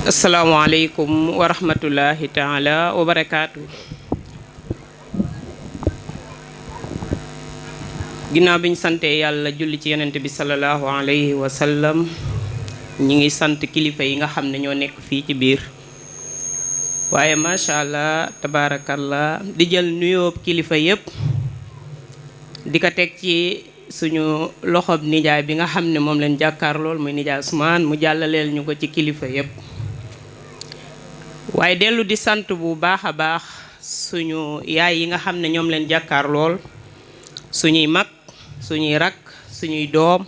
asalaamaaleykum wa rahmatullahi taala wa barakaatu. ginnaaw bi ñu santee yàlla julli ci yonent bi sallallahu alayhi wa sallam ñi ngi sant kilifa yi nga xam ne ñoo nekk fii ci biir waaye macha allah tabaarakallah di jël nuyoo kilifa yépp di ko teg ci suñu loxob nijaay bi nga xam ne moom leen jàkkaar lool muy nijaay Ousmane mu jàllaleel ñu ko ci kilifa yépp waaye dellu di sant bu baax a baax suñu yaay yi nga xam ne ñoom leen jàkkaar lool suñuy mag suñuy rak suñuy doom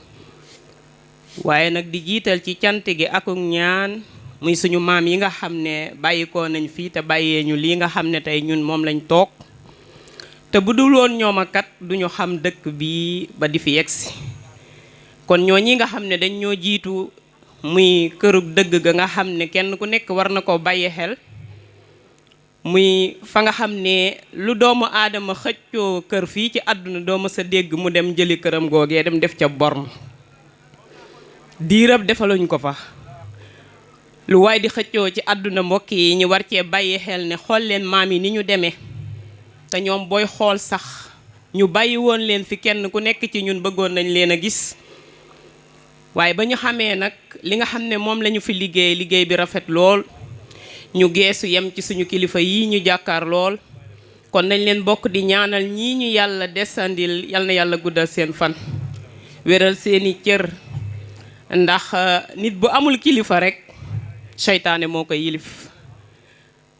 waaye nag di jiital ci cant gi akuk ñaan muy suñu maam yi nga xam ne bàyyikoo nañ fii te bàyyee ñu lii nga xam ne tey ñun moom lañ toog te bu dul woon ñoom akat duñu xam dëkk bi ba di fi yegsi kon ñoo ñi nga xam ne dañ ñoo jiitu muy kërug dëgg ga nga xam ne kenn ku nekk war na ko bàyyi xel muy fa nga xam ne lu doomu aadama xëccoo kër fii ci àdduna doo ma sa dégg mu dem jëli këram googee dem def ca born diirab defaluñ ko fa lu waay di xëccoo ci àdduna mbokk yi ñu war cee bàyyi xel ne xool leen maam yi ni ñu demee te ñoom booy xool sax ñu bàyyi woon leen fi kenn ku nekk ci ñun bëggoon nañ leen a gis waaye ba ñu xamee nag li nga xam ne moom la ñu fi liggéey bi rafet lool ñu geesu yem ci suñu kilifa yi ñu jàkkaar lool kon nañ leen bokk di ñaanal ñii ñu yàlla desandil yal na yàlla guddal seen fan wéral seeni cër ndax nit bu amul kilifa rek seytaane moo koy yilif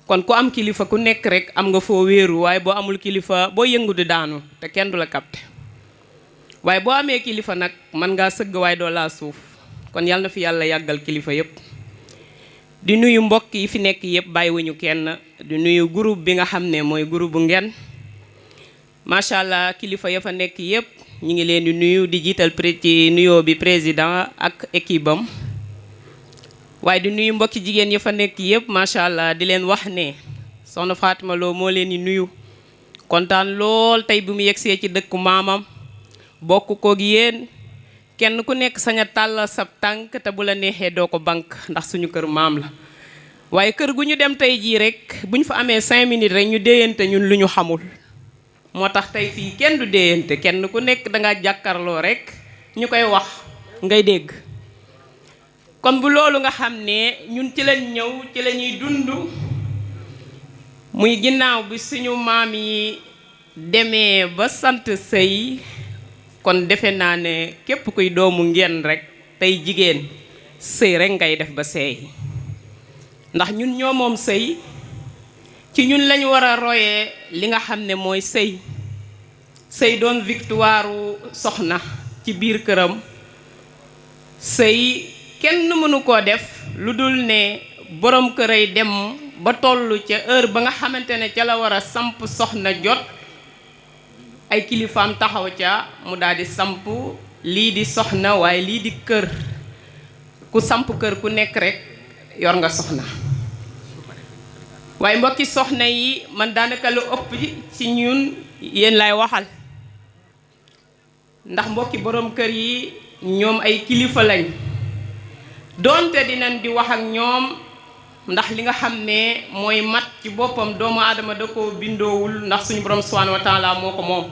kon ku am kilifa ku nekk rek am nga foo wéeru waaye boo amul kilifa boo yëngu di daanu te kenn du la capté waaye boo amee kilifa nag mën ngaa sëgg waaye doo laa suuf kon yal na fi yàlla yàggal kilifa yépp di nuyu mbokk yi fi nekk yépp bàyyiwuñu kenn di nuyu groupe bi nga xam ne mooy groupe bu Ngeen macha allah kilifa ya fa nekk yépp ñu ngi leen di nuyu di jiital ci nuyoo bi président ak équipe am waaye di nuyu mbokki jigéen ya fa nekk yépp macha allah di leen wax ne soxna Fatima Lo moo leen di nuyu kontaan lool tey bi mu yegsee ci dëkku maamam bokk koog yéen kenn ku nekk sañ a tàllal sab tànk te bu la neexee doo ko bank ndax suñu kër maam la waaye kër gu ñu dem tey jii rek bu ñu fa amee 5 minutes rek ñu déyante ñun lu ñu xamul moo tax tey fii kenn du déyante kenn ku nekk dangaa jàkkarloo rek ñu koy wax ngay dégg kon bu loolu nga xam ne ñun ci lañ ñëw ci la ñuy dund muy ginnaaw bi suñu maam yi demee ba sant sëy kon defe naa ne képp kuy doomu Ngeen rek tey jigéen sëy rek ngay def ba seey ndax ñun ñoo moom sëy ci ñun lañu war a royee li nga xam ne mooy sëy doon victoire soxna ci biir këram sëy kenn mënu koo def lu dul ne borom këray dem ba toll ca heure ba nga xamante ne ca la war a samp soxna jot ay kilifaam taxaw ca mu daal di samp lii di soxna waaye lii di kër ku samp kër ku nekk rek yor nga soxna waaye mbokki soxna yi man daanaka lu ëpp ci ñun yéen lay waxal ndax mbokki borom kër yi ñoom ay kilifa lañ doonte dinañ di wax ak ñoom ndax li nga xam ne mooy mat ci boppam doomu aadama da ko bindoowul ndax suñu borom subhanahu wa taala moo ko moom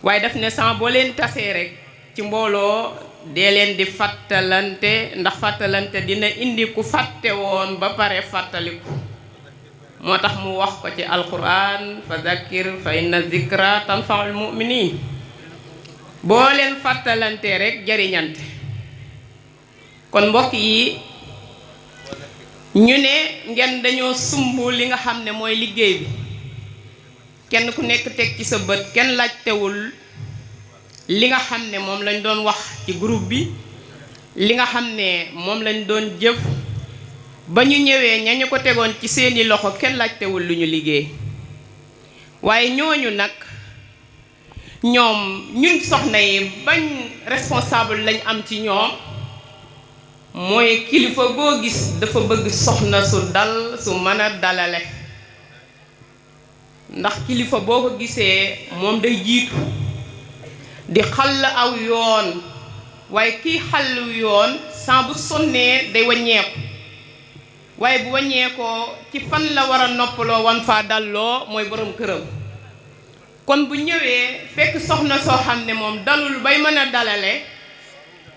waaye daf ne sama boo leen tasee rek ci mbooloo dee leen di fàttalante ndax fàttalante dina indi ku fàtte woon ba pare fàttaliku moo tax mu wax ko ci alquran fa zakkir fa inna zikra tanfaul muminin boo leen fàttalante rek jariñante kon mbokk yi ñu ne Ngeen dañoo sumb li nga xam ne mooy liggéey bi kenn ku nekk teg ci sa bët kenn laajtewul li nga xam ne moom lañ doon wax ci groupe bi li nga xam ne moom lañ doon jëf ba ñu ñëwee ña ñu ko tegoon ci seeni loxo kenn laajtewul lu ñu liggéey waaye ñooñu nag ñoom ñun soxna yi bañ responsable lañ am ci ñoom mooy kilifa boo gis dafa bëgg soxna su dal su mën a dalale ndax kilifa boo ko gisee moom day jiitu di xàll aw yoon waaye kii xàll yoon saa bu sonnee day waññeeku waaye bu wàññeekoo ci fan la war a noppaloo wan faa dalloo mooy borom këram. kon bu ñëwee fekk soxna soo xam ne moom dalul bay mën a dalale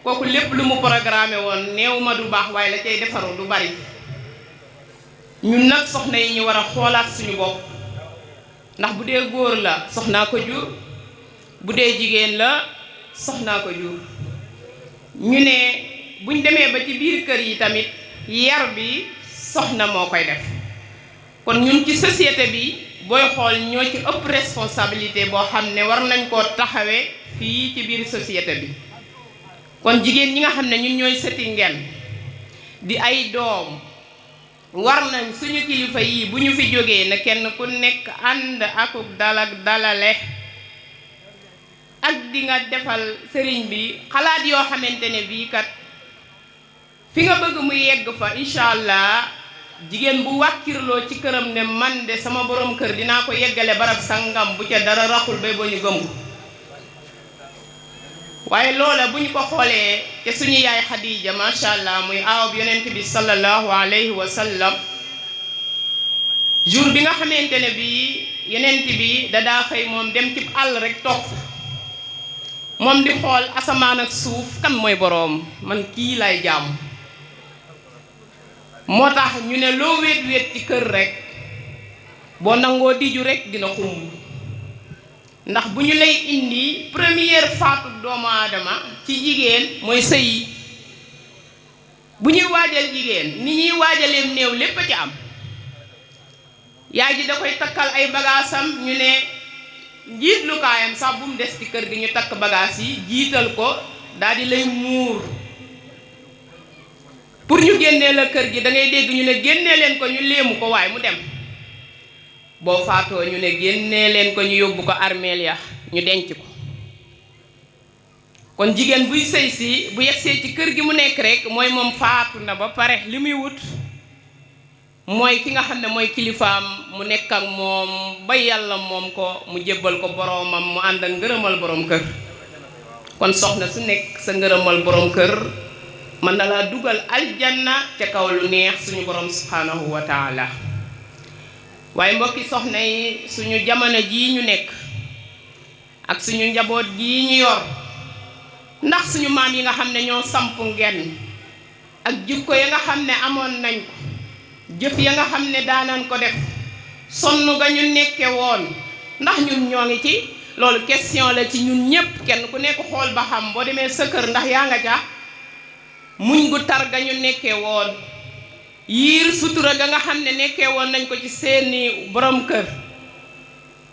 kooku lépp lu mu programmé woon néew ma du baax waaye la cay defaru du bari. ñun nag soxna yi ñu war a xoolaat suñu bopp ndax bu dee góor la soxnaa ko jur bu dee jigéen la soxnaa ko jur. ñu ne buñ demee ba ci biir kër yi tamit yar bi soxna moo koy def. kon ñun ci société bi booy xool ñoo ci ëpp responsabilité boo xam ne war nañ koo taxawee fii ci biir société bi. kon jigéen ñi nga xam ne ñun ñooy sëti ngeen di ay doom war nañ suñu kilifa yi bu ñu fi jógee na kenn ku nekk ànd akuk dal ak dalale ak di nga defal sëriñ bi xalaat yoo xamante ne bii kat fi nga bëgg mu yegg fa incha allah jigéen bu wàkkirloo ci këram ne man de sama borom kër dinaa ko yeggale barab sangam bu ca dara raxul bay ba ñu gëm ko. waaye loola bu ñu ko xoolee te suñu yaay Xadija macha allah muy aawab yonent bi sallallahu alayhi wa sallam jour bi nga xamante ne bii yonent bi dadaa xëy moom dem ci àll rek toog moom di xool asamaan ak suuf kan mooy boroom man kii lay jàmm. moo tax ñu ne loo wéet wéet ci kër rek boo nangoo diju rek dina xumb. ndax bu ñu lay indi première faatu doomu aadama ci jigéen mooy sëy yi bu ñuy waajal jigéen ni ñuy waajaleem néew lépp a ci am. yaay ji da koy takkal ay bagaasam ñu ne jiitlukaayam sax bu mu des ci kër gi ñu takk bagaas yi jiital ko daal di lay muur pour ñu génnee la kër gi da ngay dégg ñu ne génnee leen ko ñu léemu ko waaye mu dem. boo faatoo ñu ne génnee leen ko ñu yóbbu ko armeel ya ñu denc ko. kon jigéen buy sëy si bu yegsee ci kër gi mu nekk rek mooy moom faatu na ba pare li muy wut mooy ki nga xam ne mooy kilifaam mu nekk ak moom ba yàlla moom ko mu jébbal ko boroomam mu ànd ak ngërëmal borom kër. kon soxna su nekk sa ngërëmal borom kër mën na laa dugal aljanna ca kaw lu neex suñu borom subhanahu wa taala. waaye mbokki soxna yi suñu jamono jii ñu nekk ak suñu njaboot gii ñu yor ndax suñu maam yi nga xam ne ñoo samp ngeen ak jikko ya nga xam ne amoon nañ ko jëf ya nga xam ne daanan ko def sonn ga ñu nekke woon ndax ñun ñoo ngi ci. loolu question la ci ñun ñépp kenn ku nekk xool ba xam boo demee sa kër ndax yaa nga ca muñ gu tar ga ñu nekke woon yiir sutura ga nga xam ne nekkee woon nañ ko ci seeni borom kër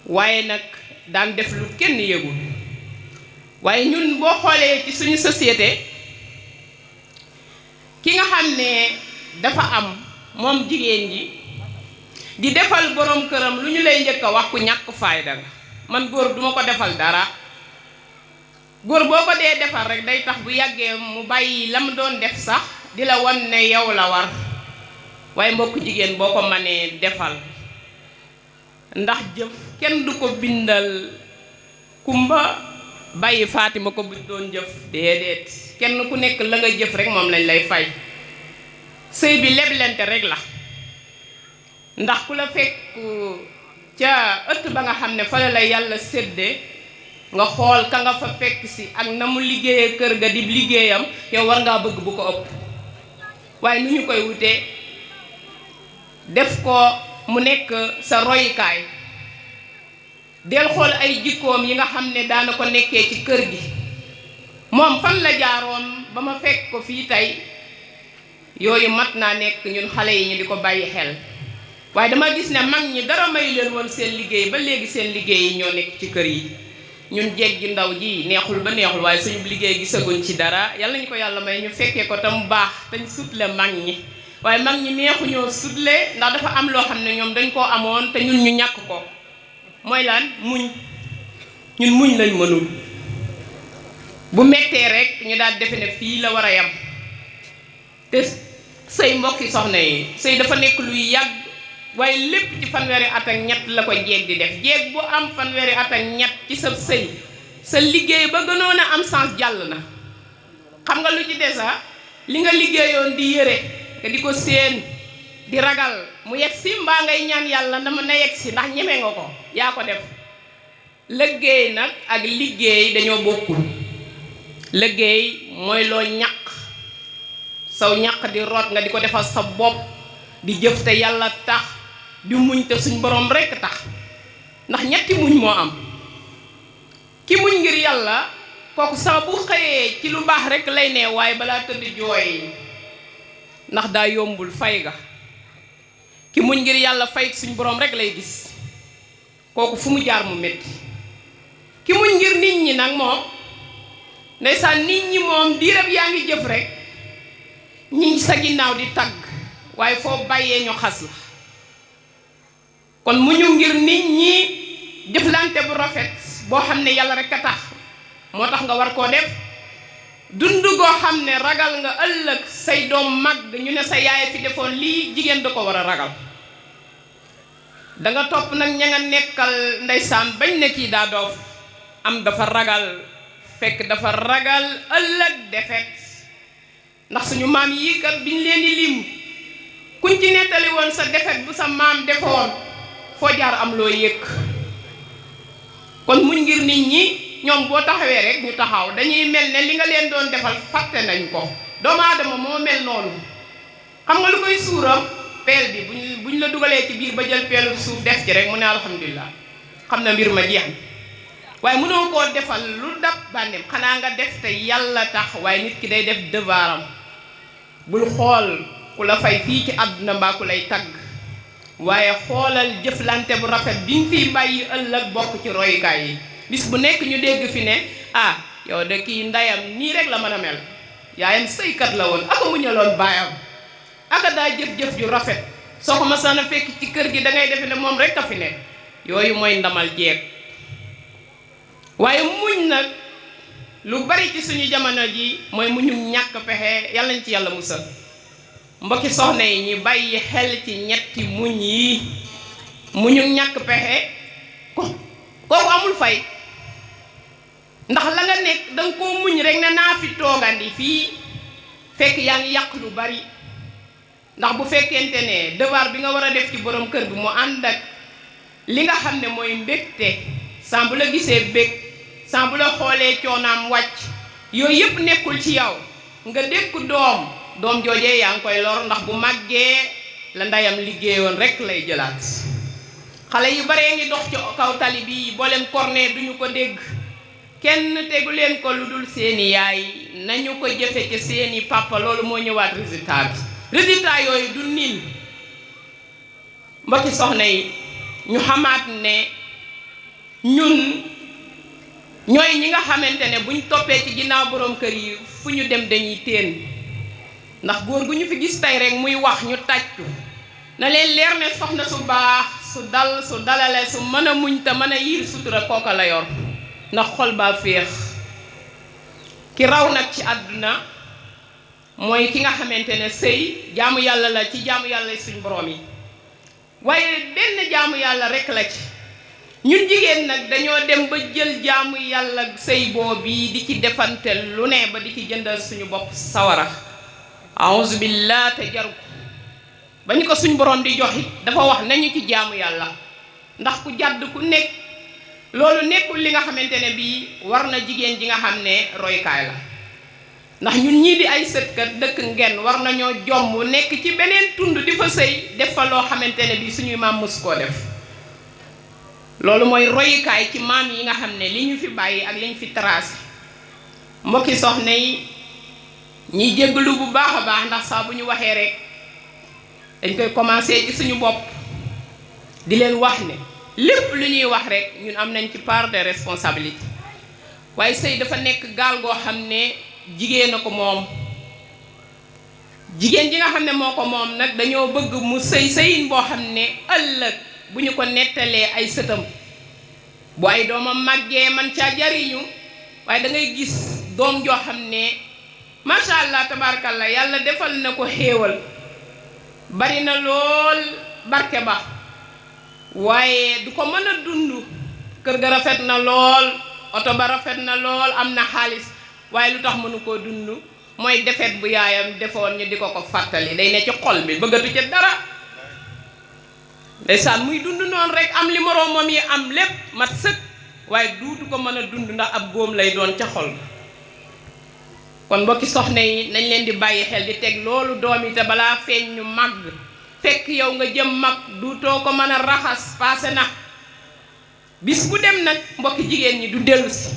waaye nag daan def lu kenn yëgul. waaye ñun boo xoolee ci suñu société ki nga xam ne dafa am moom jigéen ji di defal borom këram lu ñu lay njëkk a wax ku ñàkk fayda nga man góor duma ko defal dara. góor boo ko dee defal rek day tax bu yàggee mu bàyyi la mu doon def sax di la wan ne yow la war. waaye mbokk jigéen boo ko mënee defal ndax jëf kenn du ko bindal kumba bàyyi Fatima ko bu doon jëf déedéet kenn ku nekk la nga jëf rek moom lañ lay fay. sëy bi leblente rek la ndax ku la fekk ca ëtt ba nga xam ne fa la yàlla séddee nga xool ka nga fa fekk si ak na mu liggéeyee kër ga di liggéeyam yow war ngaa bëgg bu ko ëpp. waaye nu ñu koy wutee def ko mu nekk sa royukaay del xool ay jikkoom yi nga xam ne daana ko nekkee ci kër gi moom fan la jaaroon ba ma fekk ko fii tey. yooyu mat naa nekk ñun xale yi ñu di ko bàyyi xel. waaye dama gis ne mag ñi dara may leen woon seen liggéey ba léegi seen liggéey yi ñoo nekk ci kër yi. ñun jeeg ji ndaw ji neexul ba neexul waaye suñu liggéey gisaguñ ci dara yàlla ñu ko yàlla may ñu fekkee ko tam baax te ñu sutle mag ñi. waaye mag ñi neexuñoo sutle ndax dafa am loo xam ne ñoom dañ koo amoon te ñun ñu ñàkk ko mooy lan muñ. ñun muñ lañ mënul bu mettee rek ñu daal defe ne fii la war a yam te sëy mbokki soxna yi sëy dafa nekk luy yàgg waaye lépp ci fanweeri at ak ñett la ko jeeg di def. jeeg bu am fanweeri at ak ñett ci sa sëy sa liggéey ba gënoon a am sens jàll na. xam nga lu ci desa li nga liggéeyoon di yëre nga di ko séen di ragal mu yegsi mbaa ngay ñaan yàlla dama na yegsi ndax ñeme nga ko yaa ko def. liggéey nag ak liggéey dañoo bokkul. liggéey mooy loo ñaq saw ñaq di root nga di ko defal sa bopp di jëf te yàlla tax di muñ te suñ borom rekk tax ndax ñetti muñ moo am. ki muñ ngir yàlla kooku saa bu xëyee ci lu baax rekk lay ne waaye balaa tëdd jooy ndax daa yombul fay ga. ki muñ ngir yàlla fay suñ borom rekk lay gis kooku fu mu jaar mu metti. ki muñ ngir nit ñi nag moom ndeysaan nit ñi moom diirab yaa ngi jëf rekk ñi sa ginnaaw di tagg waaye foo bàyyee ñu xas la. kon muñu ngir nit ñi jëflante bu rafet boo xam ne yàlla rekk a tax moo tax nga war koo def. dund goo xam ne ragal nga ëllëg say doom màgg ñu ne sa yaay fi defoon lii jigéen da ko war a ragal. danga topp nag ña nga nekkal ndeysaan bañ ne kii daa doof am dafa ragal fekk dafa ragal ëllëg defet ndax suñu maam yii kat biñ leen di lim kuñ ci nettali woon sa defet bu sa maam defoon foo jaar am loo yëg. kon muñ ngir nit ñi ñoom boo taxawee rek ñu taxaw dañuy mel ne li nga leen doon defal fàtte nañ ko. doomu aadama moo mel noonu xam nga lu koy suuram peel bi buñ la dugalee ci biir ba jël peelu suuf def ci rek mu ne alhamdulilah xam na mbir ma jeex na waaye mënoo koo defal lu dab bànneem xanaa nga def te yàlla tax waaye nit ki day def devoiram bul xool ku la fay fii ci àdduna mbaa ku lay tagg waaye xoolal jëflante bu rafet bi nga fiy bàyyi ëllëg bokk ci royukaay yi. bis bu nekk ñu dégg fi ne ah yow de kii ndeyam nii rek la mën a mel yaayam sëykat la woon aka muñaloon baayam aka daa jëf-jëf ju rafet soo ko masaan a fekk ci kër gi da ngay defe ne moom rek a fi nekk. yooyu mooy ndamal jeeg. waaye muñ nag lu bari ci suñu jamono ji mooy muñum ñàkk pexe yàlla nañ ci yàlla musal. mbokki soxna yi ñi bàyyi xel ci ñetti muñ yi. muñum ñàkk pexe kooku amul fay ndax la nga nekk danga koo muñ rek ne naa fi toogandi fii fekk yaa ngi yàq lu bari. ndax bu fekkente ne devoir bi nga war a def ci borom kër bi mu ànd ak li nga xam ne mooy mbégte saa bu la gisee bég saa bu la xoolee coonaam wàcc yooyu yëpp nekkul ci yow nga dékku doom joojee yaa ngi koy lor ndax bu màggee la ndeyam liggéeyoon rek lay jëlaat. xale yu baree ngi dox ci kaw tali bi boo leen kornee duñu ko dégg kenn tegu leen ko lu dul seeni yaay nañu ko jëfe ci seeni papa loolu moo ñëwaat résultat bi. résultat yooyu du niin mbokki soxna yi ñu xamaat ne ñun ñooy ñi nga xamante ne buñ toppee ci ginnaaw borom kër yi fu ñu dem dañuy teen ndax góor gu ñu fi gis tey rek muy wax ñu tàccu na leen leer ne soxna su baax su dal su dalale su mën a muñ te mën a yiir sutura kooka la yor ndax xol baa féex. ki raw nag ci àdduna mooy ki nga xamante ne sëy jaamu yàlla la ci jaamu yàlla suñ borom yi waaye benn jaamu yàlla rek la ci. ñun jigéen nag dañoo dem ba jël jaamu yàlla sëy boobu di ci defante lu ne ba di ci jëndal suñu bopp sawara. a'uzu billah te jaru ko ba ñu ko suñ borom di jox it dafa wax nañu ci jaamu yàlla ndax ku jàdd ku nekk loolu nekkul li nga xamante ne bii war na jigéen ji nga xam ne roykaay la. ndax ñun ñii di ay sëtkat dëkk ngeen war nañoo jomb nekk ci beneen tund di fa sëy def fa loo xamante ne bii suñuy maam mës koo def. loolu mooy royukaay ci maam yi nga xam ne li ñu fi bàyyi ak li ñu fi tracé. mbokki soxna yi ñiy jégalu bu baax a baax ndax saa bu ñu waxee rek dañ koy commencé ci suñu bopp di leen wax ne lépp lu ñuy wax rek ñun am nañ ci part de responsabilité. waaye sëy dafa nekk gaal goo xam ne jigéen a ko moom. jigéen ji nga xam ne moo ko moom nag dañoo bëgg mu sëy sëyin boo xam ne ëllëg bu ñu ko nettalee ay sëtam bu ay doomam màggee man caa jariñu waaye da ngay gis doom joo xam ne macha allah tabaarakallah yàlla defal na ko xéewal bari na lool barke ba waaye du ko mën a dund. kër ga rafet na lool oto ba rafet na lool am na xaalis waaye lu tax mënu koo dund mooy defet bu yaayam defoon ñu di ko ko fàttali day ne ci xol bi bëggatu ca dara ndeysaan muy dund noonu rek am li moroomam yi am lépp mat sëkk waaye duutu ko mën a dund ndax ab góom lay doon ca xol. kon mbokki soxna yi nañ leen di bàyyi xel di teg loolu doom yi te balaa feeñ ñu màgg fekk yow nga jëm mag duutoo ko mën a raxas paase na. bis bu dem nag mbokki jigéen ñi du dellu si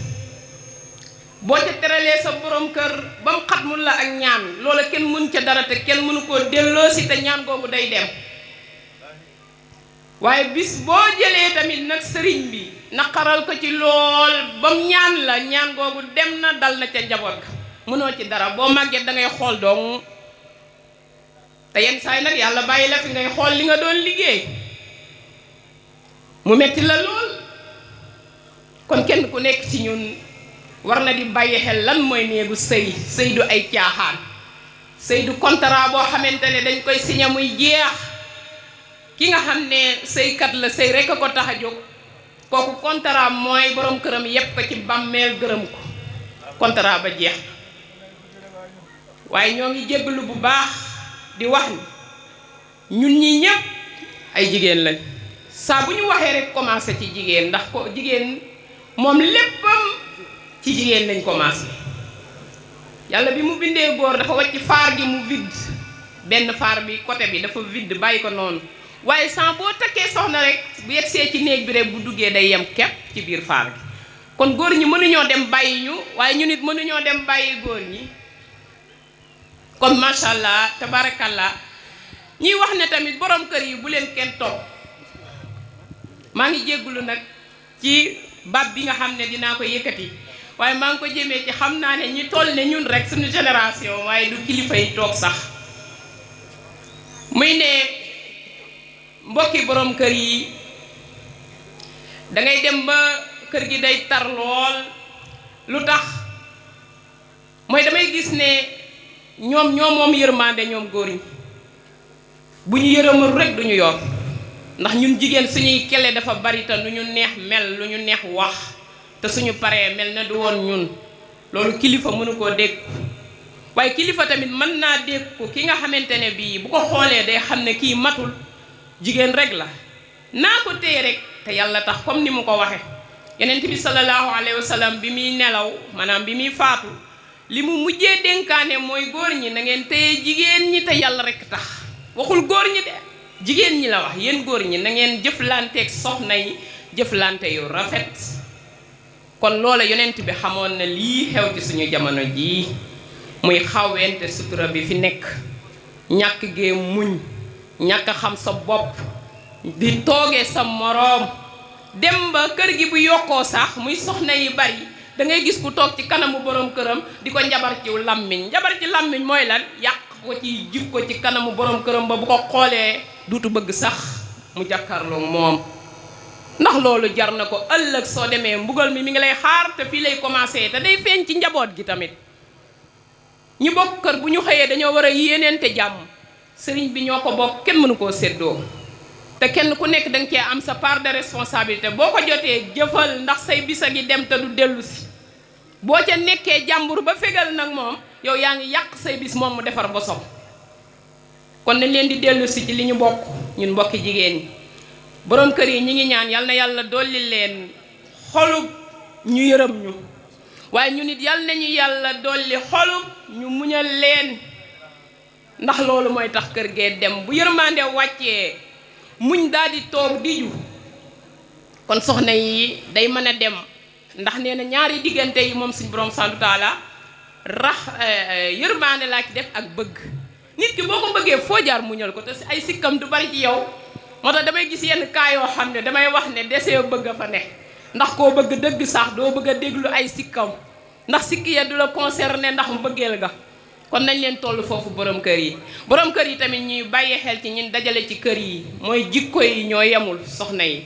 boo ca teralee sa borom kër ba mu xat mun la ak ñaan loola kenn mën ca dara te kenn mënu koo delloo si te ñaan googu day dem. waaye bis boo jëlee tamit nag sëriñ bi naqaral ko ci lool ba mu ñaan la ñaan googu dem na dal na ca njaboot ga mënoo ci dara boo màggee da ngay xool dong te yenn saa yi nag yàlla bàyyi la fi ngay xool li nga doon liggéey mu metti la lool. kon kenn ku nekk ci ñun war na di bàyyi xel lan mooy néegu sëy. sëy du ay caaxaan, sëy du contrat boo xamante ne dañ koy signé muy jeex. ki nga xam ne sëykat la sëy rekk a ko tax a jóg kooku contrat mooy borom këram yépp ko ci bàmmeel gërëm ko contrat ba jeex. waaye ñoo ngi jéggalu bu baax di wax ni ñun ñi ñépp ay jigéen lañ. saa bu ñu waxee rek commencé ci jigéen ndax ko jigéen moom léppam ci jigéen lañ commencé. yàlla bi mu bindee góor dafa wàcc faar gi mu vide benn faar bi côté bi dafa vide bàyyi ko noonu waaye sans boo takkee soxna rek bu yegsee ci néeg bi rek bu duggee day yem képp ci biir faar gi. kon góor ñi mënuñoo dem bàyyi ñu waaye ñu nit mënuñoo dem bàyyi góor ñi. kon macha allah tabarakallah ñuy wax ne tamit borom kër yi bu leen kenn topp. maa ngi jéggulu nag ci baat bi nga xam ne dinaa ko yëkkati waaye maa ngi ko jëmee ci xam naa ne ñi toll ne ñun rek suñu génération waaye du kilifa yi toog sax muy ne mbokki borom kër yi dangay dem ba kër gi day tar lool. lu tax mooy damay gis ne ñoom moom yërmande ñoom góor ñi bu ñu yërëmul rek duñu yor. ndax ñun jigéen suñuy kele dafa bari te lu ñu neex mel lu ñu neex wax te suñu paree mel na du woon ñun loolu kilifa mënu koo dégg. waaye kilifa tamit mën naa dégg ko ki nga xamante ne bii bu ko xoolee day xam ne kii matul jigéen rek la naa ko téye rek te yàlla tax comme ni mu ko waxe Yonent bi sallallahu alayhi wa sallam bi muy nelaw maanaam bi muy faatu li mu mujjee dénkaane mooy góor ñi na ngeen téye jigéen ñi te yàlla rek tax waxul góor ñi de. jigéen ñi la wax yéen góor ñi na ngeen jëflanteeg soxna yi jëflante yu rafet. kon loola yonent bi xamoon na lii xew ci suñu jamono jii muy xawente sutura bi fi nekk ñàkk gee muñ ñàkk xam sa bopp di toogee sa moroom dem ba kër gi bu yokkoo sax muy soxna yi bari da ngay gis ku toog ci kanamu borom këram di ko njabar ci làmmiñ. njabar ci làmmiñ mooy lan yàq ko ci jikko ci kanamu borom këram ba bu ko xoolee duutu bëgg sax mu jàkkaarloo moom. ndax loolu jar na ko ëllëg soo demee mbugal mi ngi lay xaar te fii lay commencé te day feeñ ci njaboot gi tamit. ñi bokk kër bu ñu xëyee dañoo war a yéeneente jàmm sëriñ bi ñoo ko bokk kenn mënu koo séddoo te kenn ku nekk danga cee am sa part de responsabilité boo ko jotee jëfal ndax say bisa gi dem te du dellu si. boo ca nekkee jàmbur ba fegal nag moom yow yaa ngi yàq say bis moom mu defar bosom. kon nañ leen di dellu si ci li ñu bokk ñun mbokki jigéen ñi borom kër yi ñi ngi ñaan yal na yàlla dolli leen xolub ñu yërëm ñu waaye ñu nit yal nañu yàlla dolli xolub ñu muñal leen ndax loolu mooy tax kër gee dem bu yërmande wàccee muñ daal di toog di ju kon soxna yi day mën a dem ndax nee na ñaari diggante yi moom suñu borom santu taala yërmande laa ci def ak bëgg. nit ki boo ko bëggee foo jaar muñal ko te ay sikkam du bari ci yow moo tax damay gis yenn kaa yoo xam ne damay wax ne desee bëgg a fa ne ndax koo bëgg dëgg sax doo bëgg a déglu ay sikkam ndax sikki ya du la concerné ndax mu bëggeel ga. kon nañ leen toll foofu borom kër yi tamit ñuy bàyyi xel ci ñun dajale ci kër yi mooy jikko yi ñoo yemul soxna yi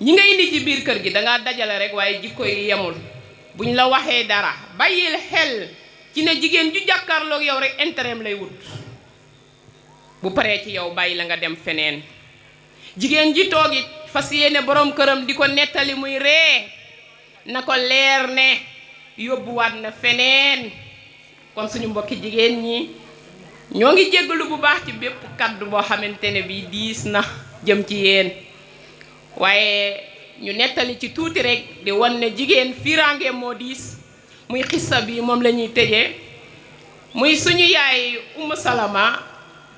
ñi nga indi ci biir kër gi dangaa dajale rek waaye jikko yi yemul buñ la waxee dara bàyyil xel ci ne jigéen ju jàkkaarloog yow rek intérêt lay wut bu paree ci yow bàyyi la nga dem feneen. jigéen ji toog it fas yéene borom këram di ko nettali muy ree na ko leer ne yóbbuwaat na feneen. kon suñu mbokki jigéen ñi ñoo ngi jéggalu bu baax ci bépp kaddu boo xamante ne bii diis na jëm ci yéen waaye ñu nettali ci tuuti rek di wan ne jigéen fiiraange moo diis muy xissa bi moom la ñuy tëjee muy suñu yaay Umm Salama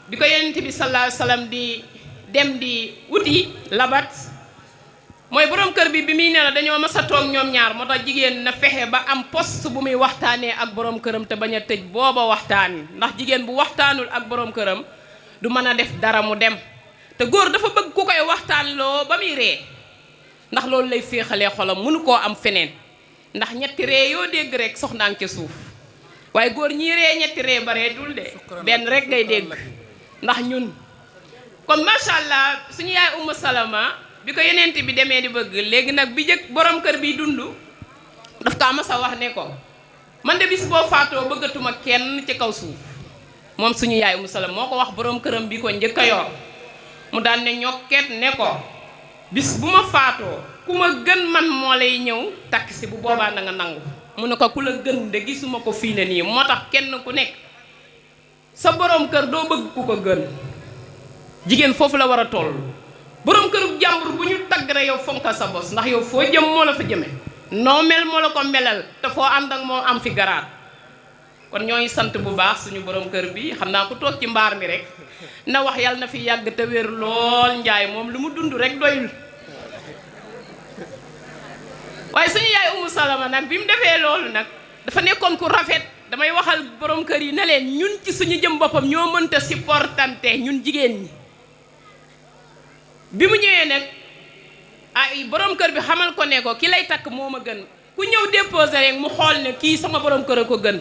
bi ko yonent bi sallallahu alayhi wasallam di dem di wuti labat mooy borom kër bi muy ne la dañoo mës a toog ñoom ñaar moo tax jigéen na fexe ba am poste bu muy waxtaanee ak borom këram te bañ a tëj booba waxtaan ndax jigéen bu waxtaanul ak borom këram du mën a def dara mu dem te góor dafa bëgg ku koy waxtaanloo ba muy ree ndax loolu lay féexalee xolam mënu koo am feneen ndax ñetti ree yoo dégg rek soxnaa ca suuf waaye góor ñii ree ñetti ree baree dul de benn rek ngay dégg ndax ñun kon macha allah suñu yaay Umm Salama bi ko yenent bi demee di bëgg léegi nag bi jëkk borom kër bi dund daf kaa mas a wax ne ko man de bis boo faatoo bëggatuma kenn ci kaw suuf moom suñu yaay Umm Salama moo ko wax borom këram bi ko njëkk a yor mu daan ne ñokket ne ko bis bu ma faatoo ku ma gën man moo lay ñëw takk si bu boobaa na nga nangu mu ne ko ku la gën de gisuma ko fii ne nii moo tax kenn ku nekk sa borom kër doo bëgg ku ko gën jigéen foofu la war a toll borom këru jàmbur bu ñu tagg rek yow fonkal sa bos ndax yow foo jëm moo la fa jëme noo mel moo la ko melal te foo ànd ak moo am fi garaat kon ñooy sant bu baax suñu borom kër bi xam naa ku toog ci mbaar mi rek na wax yàlla na fi yàgg te wér lool njaay moom lu mu dund rek doyul waaye suñu yaay Umm Salama nag bi mu defee loolu nag dafa nekkoon ku rafet damay waxal borom kër yi ne leen ñun ci suñu jëm boppam ñoo mënta supportante ñun jigéen ñi bi mu ñëwee nag ay borom kër bi xamal ko ne ko ki lay takk moo ma gën ku ñëw déposé rek mu xool ne kii sama borom kër a ko gën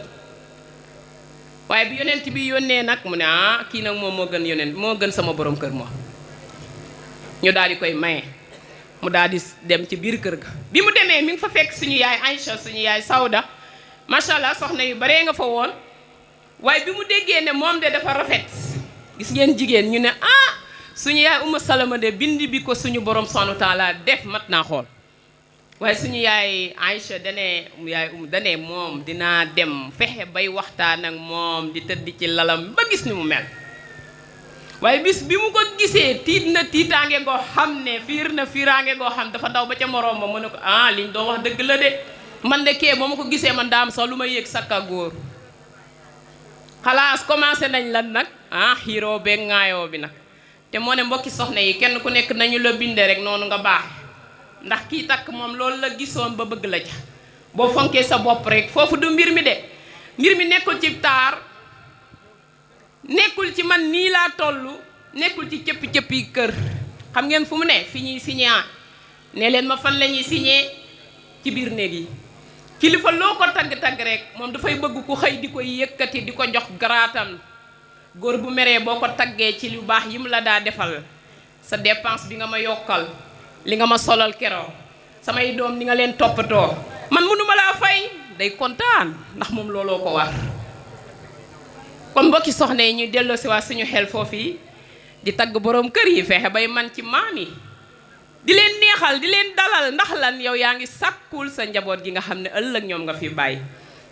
waaye bi yonent bi yónnee nag mu ne kii nag moom moo gën yonent moo gën sama borom kër moom ñu daal di koy maye mu daal di dem ci biir kër ga bi mu demee mi ngi fa fekk suñu yaay Aïcha suñu yaay Sawda macha allah soxna yu baree nga fa woon waaye bi mu déggee ne moom de dafa rafet gis ngeen jigéen ñu ne suñu yaay Umm Salama de bind bi ko suñu borom subhanahu wa taala def mat naa xool waaye suñu yaay Aïcha dane moom dinaa dem fexe bay waxtaan ak moom di tëdd ci lalam ba gis ni mu mel waaye bis bi mu ko gisee tiit na tiitaange goo xam ne fiir na fiiraange goo xam dafa daw ba ca moroom ba mu ne ko liñ doon wax dëgg la de man de kee ba ma ko gisee man daam sax lu may yëg sakka góor xalaas commencé nañ lan nag xiiroo beeg ŋaayoo bi nag te moo ne mbokki soxna yi kenn ku nekk nañu la binde rek noonu nga baax ndax kii takk moom loolu la gisoon ba bëgg la ca boo fonkee sa bopp rek foofu du mbir mi de mbir mi nekkul ci taar nekkul ci man nii laa toll nekkul ci cëppi-cëppi kër xam ngeen fu mu ne fi ñuy signé ne leen ma fan la ñuy signé ci biir néeg yi kilifa loo ko tagg-tagg rek moom dafay bëgg ku xëy di ko yëkkati di ko jox garaatam góor bu meree boo ko taggee ci lu baax yi mu la daa defal sa dépense bi nga ma yokkal li nga ma solal keroo samay doom ni nga leen toppatoo man mënuma laa fay day kontaan ndax moom looloo ko war kon mbokki soxna yi ñuy delloo si waa suñu xel foofu yi di tagg borom kër yi fexe bay man ci maam yi di leen neexal di leen dalal ndax lan yow yaa ngi sàkkul sa njaboot gi nga xam ne ëllëg ñoom nga fi bàyyi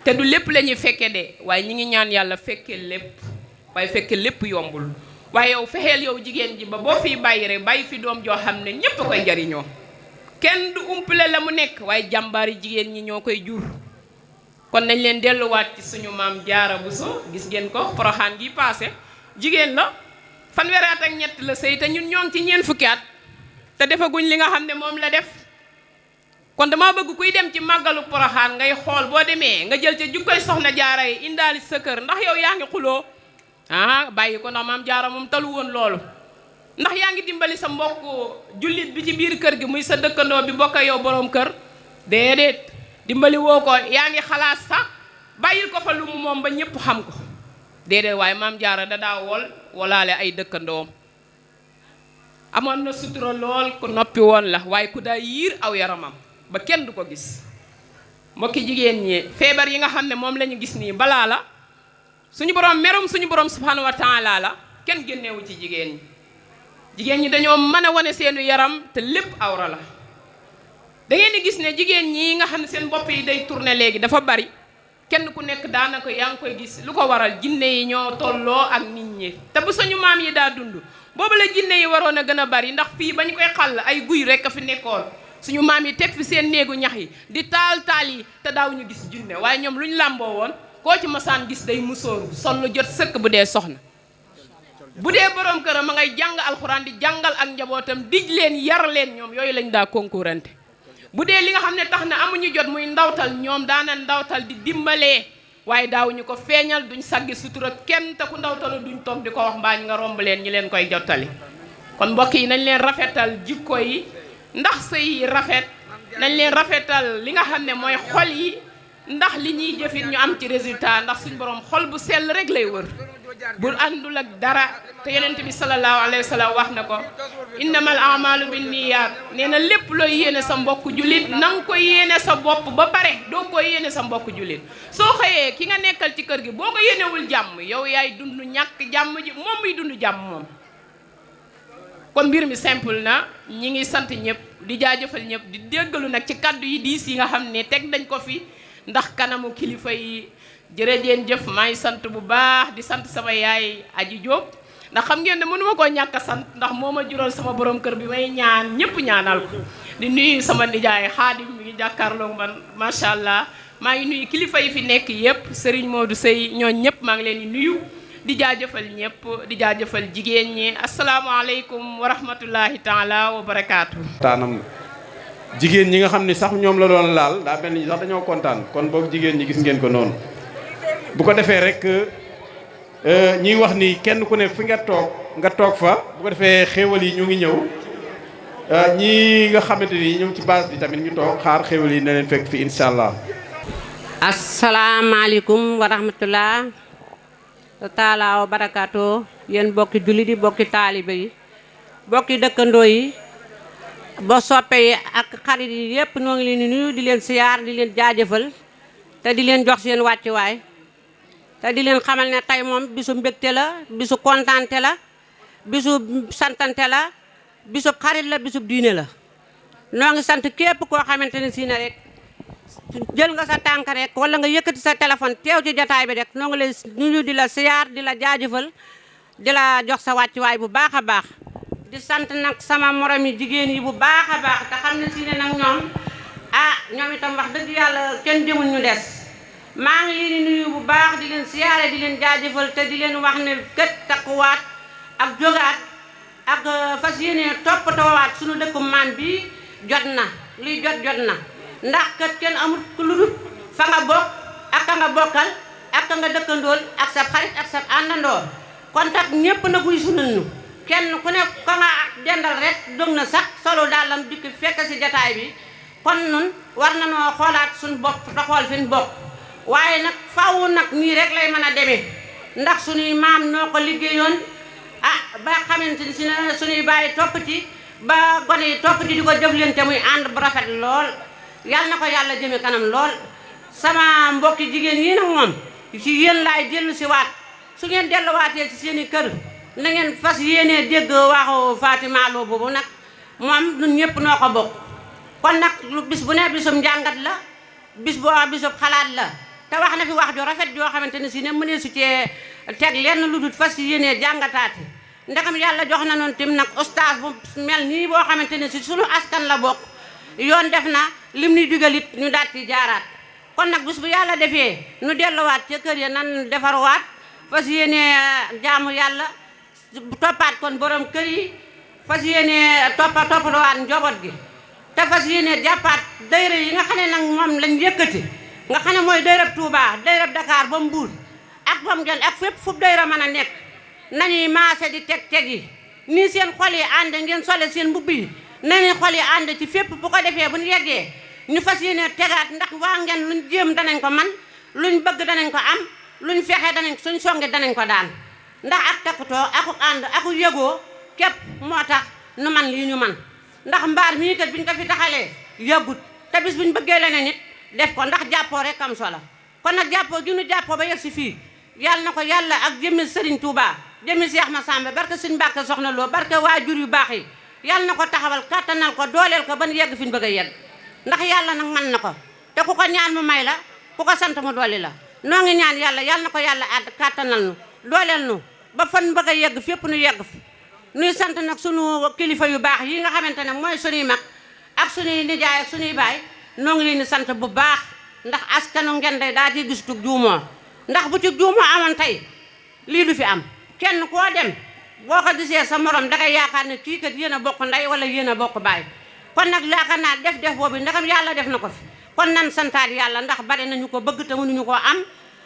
te du lépp la ñuy fekke de waaye ñi ngi ñaan yàlla fekke lépp waaye fekke lépp yombul waaye yow fexeel yow jigéen ji ba boo fiy bàyyi rek bàyyi fi doom joo xam ne ñépp a koy jariñoo kenn du umpale la mu nekk waaye jàmbaari jigéen ñi ñoo koy jur kon nañ leen delluwaat ci suñu maam Jaara Buso gis ngeen ko Poroxaan gi paase jigéen la fanweeri at ak ñett la sëy te ñun ñoo ngi ci ñeent fukki at te defaguñ li nga xam ne moom la def kon dama bëgg kuy dem ci màggalu Poroxaan ngay xool boo demee nga jël ca jukkoy soxna Jaara yi indaali sa kër ndax yow yaa ngi xuloo bàyyi ko ndax maam Jaara moom talu woon loolu ndax yaa ngi dimbali sa mbokk jullit bi ci biir kër gi muy sa dëkkandoo bi bokk yow borom kër déedéet dimbali woo ko yaa ngi xalaat sax bàyyil ko fa lu mu moom ba ñëpp xam ko déedéet waaye maam Jaara da daa wolaale ay dëkkandoom amoon na sutura lool ku noppi woon la waaye ku daa yiir aw yaramam ba kenn du ko gis mbokki jigéen ñi feebar yi nga xam ne moom la ñu gis nii balaa la suñu borom merum suñu borom subhanahu wa taala la kenn génnewu ci jigéen ñi dañoo mën a wane seenu yaram te lépp awra la da ngeen di gis ne jigéen ñi nga xam ne seen bopp yi day tourner léegi dafa bari kenn ku nekk daanaka yaa ngi koy gis lu ko waral jinne yi ñoo tolloo ak nit ñi te bu suñu maam yi daa dund boobu la jinne yi waroon a gën a bari ndax fii bañ koy xàll ay guy rek a fi nekkoon suñu maam yi teg fi seen néegu ñax yi di taal yi te daaw ñu gis jinne waaye ñoom lu ñu làmboo woon koo ci masaan gis day musóoru sol lu jot sëkk bu dee soxna bu dee borom këram ma ngay jàng alxuraan di jàngal ak njabootam dij leen yar leen ñoom yooyu lañ daa concurrente bu dee li nga xam ne tax na amuñu jot muy ndawtal ñoom daana ndawtal di dimbalee waaye daawuñu ko feeñal duñ saggi sutura kenn te ku ndawtalu duñ toog di ko wax mbaa ñu nga romb leen ñi leen koy jottali kon mbokk yi nañ leen rafetal jikko yi ndax sëy yi rafet nañ leen rafetal li nga xam ne mooy xol yi ndax li ñuy jëfit ñu am ci résultat ndax suñ borom xol bu sell rek lay wër bu àndul ak dara te yonent bi sallallahu alayhi wa sallam wax na ko innamal a'malu binniyat nee na lépp looy yéene sa mbokk jullit na nga ko yéene sa bopp ba pare doo ko yéene sa mbokk jullit soo xëyee ki nga nekkal ci kër gi boo ko yéenewul jàmm yow yaay dund ñàkk jàmm ji moom muy dund jàmm moom kon mbir mi simple na ñi ngi sant ñëpp di jaajëfal ñëpp di déggalu nag ci kaddu yi diis yi nga xam ne teg dañ ko fi ndax kanamu kilifa yi jërëjeen jëf maa ngi sant bu baax di sant sama yaay Aji Diop ndax xam ngeen ne mënuma koo ñàkk a sant ndax moo ma jural sama borom kër bi may ñaan ñëpp ñaanal ko di nuyu sama nijaay Xaadim mi ngi jàkkaarloo man macha allah maa ngi nuyu kilifa yi fi nekk yëpp Serigne Modou Sey ñooñ ñëpp maa ngi leen di nuyu di jaajëfal ñëpp di jaajëfal jigéen ñi asalaamaaleykum wa rahmatullahi taala wa barakaatu. taanam jigéen ñi nga xam ni sax ñoom la doon laal daa mel ni sax dañoo kontaan kon boog jigéen ñi gis ngeen ko noonu bu ko defee rek ñuy wax ni kenn ku ne fi nga toog fa bu ko defee xéewal yi ñu ngi ñëw ñi nga xamante ni ñu ngi ci base bi tamit ñu toog xaar xéewal yi na leen fekk fi incha allah. asalaamaaleykum wa rahmatullah taala wa barakaatu yéen bokki jullit yi bokki taalibe yi bokki dëkkandoo yi ba soppe yi ak xarit yi yépp ñoo ngi leen di nuyu di leen siyaar di leen jaajëfal te di leen jox seen wàccuwaay te di leen xamal ne tey moom bisu mbégte la bisu kontaante la bisu santante la bisu xarit la bisu diine la noo ngi sant képp koo xamante ne si ne rek jël nga sa tànk rek wala nga yëkkati sa téléphone teew ci jataay bi rek noo ngi lay nuyu di la siyaar di la jaajëfal di la jox sa wàccuwaay bu baax a baax di sant nag sama morom yi jigéen yi bu baax a baax te xam ne si ne nag ñoom ñoom itam wax dëgg yàlla kenn demul ñu des maa ngi leen di nuyu bu baax di leen siyaare di leen jaajëfal te di leen wax ne kët takkuwaat ak jógaat ak fas yéene toppatoowaat suñu dëkku maan bi jot na luy jot na ndax kat kenn amul ku lu dul fa nga bokk ak ka nga bokkal ak ka nga dëkkandool ak sa xarit ak sa àndandoor kon tak ñépp na guy sunal ñu kenn ku ne ka nga dendal rek dog na sax solo daalam dikk fekk si jataay bi kon nun war na noo xoolaat suñu bopp te xool fi ñu bokk waaye nag faaw nag nii rek lay mën a demee ndax suñuy maam noo ko liggéeyoon ba xamante ni si ne suñuy bàyyi topp ci ba gone yi topp ci di ko jëflante muy ànd bu rafet lool yàlla na ko yàlla jëme kanam lool sama mbokki jigéen yi nag moom ci yéen laay dellu si waat su ngeen delluwaatee ci seen i kër na ngeen fas yéenee dégg waxu Fatima Lo boobu nag moom ñun ñëpp noo ko bokk kon nag lu bis bu ne bisum njàngat la bis boo bisub xalaat la te wax na fi wax ju rafet joo xamante ne si ne mënee su cee teg lenn lu dul fas yéenee jàngataati ndegam yàlla jox na noonu tim nag oustaz bu mel nii boo xamante ne si sunu askan la bokk yoon def na lim ni digalit ñu daat ci jaaraat kon nag bis bu yàlla defee nu delluwaat ca kër ya nan defarwaat fas yéene jaamu yàlla toppaat kon borom kër yi fas yéene toppatoowaat njaboot gi te fas yéene jàppaat dayra yi nga xam ne nag moom lañ yëkkati nga xam ne mooy dayrab Touba dayrab Dakar ba Mbuur ak bam jon ak fépp fu dayra mën a nekk nañuy maase di teg yi nii seen xol yi ànd ngeen sole seen mbubb yi nañuy xol yi ànd ci fépp bu ko defee bu ñu yeggee ñu fas yéene tegaat ndax waa ngeen luñ jéem danañ ko man luñ bëgg danañ ko am luñ fexe danañ suñ songe danañ ko daan ndax ak takkutoo aku ànd aku yëgoo képp moo tax nu man lii ñu man ndax mbaar mii kat biñ ko fi taxalee yàggut te bis buñ bëggee leneen nit def ko ndax jàppoo rek am solo kon nag jàppoo gi ñu jàppoo ba yegg si fii yàlla na ko yàlla ak jëmmi Serigne Touba jëmmi Cheikh Massamba barke Sëñ Mbàkke Soxna Lo barke waajur yu baax yi yàlla na ko taxawal kattanal ko dooleel ko ban yegg fi ñu bëgg a yegg ndax yàlla nag man na ko te ku ko ñaan mu may la ku ko sant mu dolli la noo ngi ñaan yàlla yàlla na ko yàlla àdd kattanal nu dooleel nu ba fan bëgg a yegg fépp nu yegg fi nuy sant nag sunu kilifa yu baax yi nga xamante ne mooy sunuy mag ak sunuy nijaay ak sunuy baay noo ngi leen di sant bu baax ndax askanu Ngén day daa di gis tug juumoo ndax bu ci juumoo amoon tey lii du fi am kenn koo dem boo ko gisee sa morom dangay yaakaar ne kii kat yéen a bokk ndey wala yéen a bokk baay kon nag yaakaar naa def boobu ndagam yàlla def na ko fi kon nan santaat yàlla ndax bari nañu ko bëgg te mënuñu koo am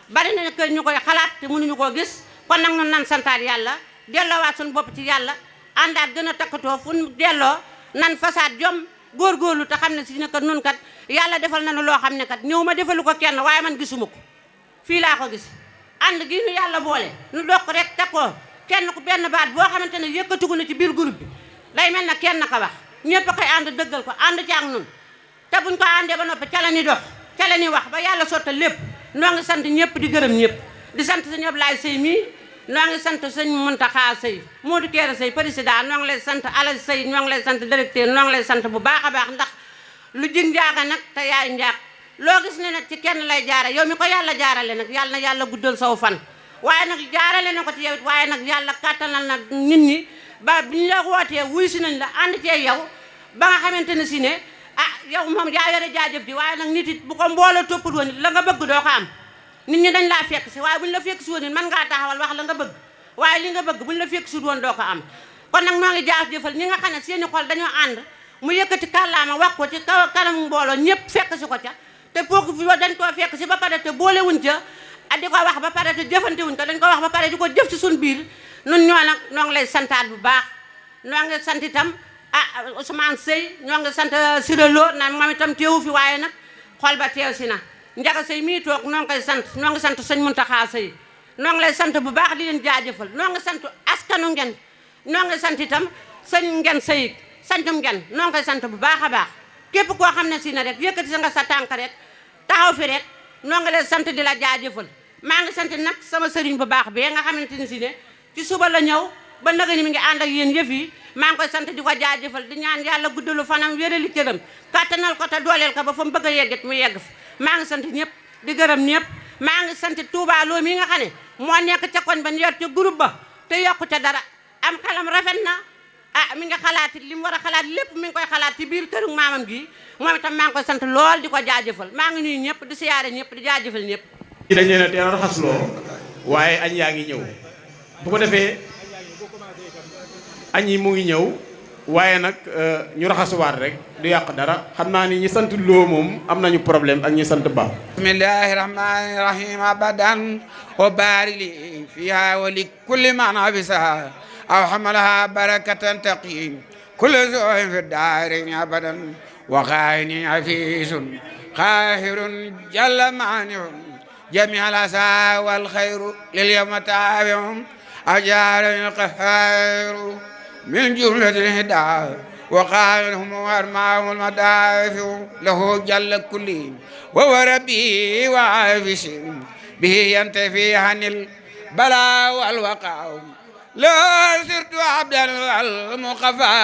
bari nañu ko ñu koy xalaat te mënuñu koo gis kon nag nun nan santaat yàlla delloowaat suñu bopp ci yàlla àndaat gën a takkatoo fu ñu delloo nan fasaat jom góorgóorlu te xam ne si ne kat nun kat yàlla defal nañu loo xam ne kat ñëw ma defalu ko kenn waaye man gisuma ko fii laa ko gis ànd gi nu yàlla boole nu dokk rek takkoo kenn ku benn baat boo xamante ne yëkkatiku na ci biir groupe bi day mel na kenn ka wax ñëpp a koy ànd dëggal ko ànd ci ak nun te buñ ko àndee ba noppi ca la ni dox ca la ni wax ba yàlla sottal lépp noo ngi sant ñëpp di gërëm ñëpp di sant sëñ Ablaye Sey mii noo ngi sant sëñ Muntaxa Sey Modou Kéré Sey président noo ngi lay sant Alaj Sey noo ngi lay sant directeur noo ngi lay sant bu baax a baax ndax lu jig njaaga nag te yaay njaag loo gis ne nag ci kenn lay jaare yow mi ko yàlla jaarale nag yàlla na yàlla guddal saw fan waaye nag jaarale na ko ci yow it waaye nag yàlla kàttanal na nit ñi ba biñ la wootee wuy si nañ la ànd cee yow ba nga xamante ne si ne yow moom yaa yore jaajëf ji waaye nag nit it bu ko mbooloo toppul woon it la nga bëgg doo ko am nit ñi dañ laa fekk si waaye buñ la fekk si woon it mën ngaa taxawal wax la nga bëgg waaye li nga bëgg buñ la fekk si woon doo ko am kon nag moo ngi jaajëfal ñi nga xam ne seeni xol dañoo ànd mu yëkkati kàllaama wax ko ci kanamu mbooloo ñëpp fekk si ko ca te pooku fi dañ koo fekk si ba pare te boolewuñ ca di ko wax ba pare te jëfantewuñ ko dañ ko wax ba pare di ko jëf ci suñ biir nun ñoo nag noo ngi lay santaat bu baax noo ngi sant itam Ousmane Sey ñoo ngi sant Sirelo naan moom itam teewu fi waaye nag xol ba teew si na Njaga Sey mii toog noo ngi koy sant noo ngi sant sëñ Muntaxa Sey noo ngi lay sant bu baax di leen jaajëfal noo ngi sant askanu Ngén noo ngi sant itam sëñ Ngén Sey santum Ngén noo ngi koy sant bu baax a baax képp koo xam ne si na rek yëkkati sa nga sa tànk rek taxaw fi rek noo ngi lay sant di la jaajëfal maa ngi sant nag sama sëriñ bu baax bee nga xamante ni si ne ci suba la ñëw ba naga ni mi ngi ànd ak yéen yëf yi maa ngi koy sant di ko jaajëfal di ñaan yàlla guddalu fanam wérali cëram kàttanal ko te dooleel ko ba fa mu bëgg a yeggat mu yegg fa maa ngi sant ñëpp di gërëm ñëpp maa ngi sant Touba Lo mi nga xam ne moo nekk ca koñ ba yor ca groupe ba te yokku ca dara am xelam rafet na mi nga xalaat li mu war a xalaat lépp mi ngi koy xalaat ci biir këru maamam gi moom itam maa ngi koy sant lool di ko jaajëfal maa ngi nuyu ñëpp di siyaare ñëpp di jaajëfal ñëpp dañ leen a teel a raxasloo waaye añ yaa ngi ñëw bu ko defee añ yi mu ngi ñëw waaye nag ñu raxasuwaat rek du yàq dara xam naa ni ñi sant loo moom am nañu problème ak ñi sant ba bismillahi rahmani rahim abadan wa barik li fiha wa li kulli man abisa aw hamalaha barakatan taqim kulli zu'in fi darin abadan wa khayni afisun qahirun jalla mani'un جميع العسى والخير لليوم تابعهم أجار القهار من جملة الهدى وقال لهم وأرماهم المدافع له جل كل وهو ربي وعافش به ينتفي عن البلاء والوقع لا صرت عبدا المقفى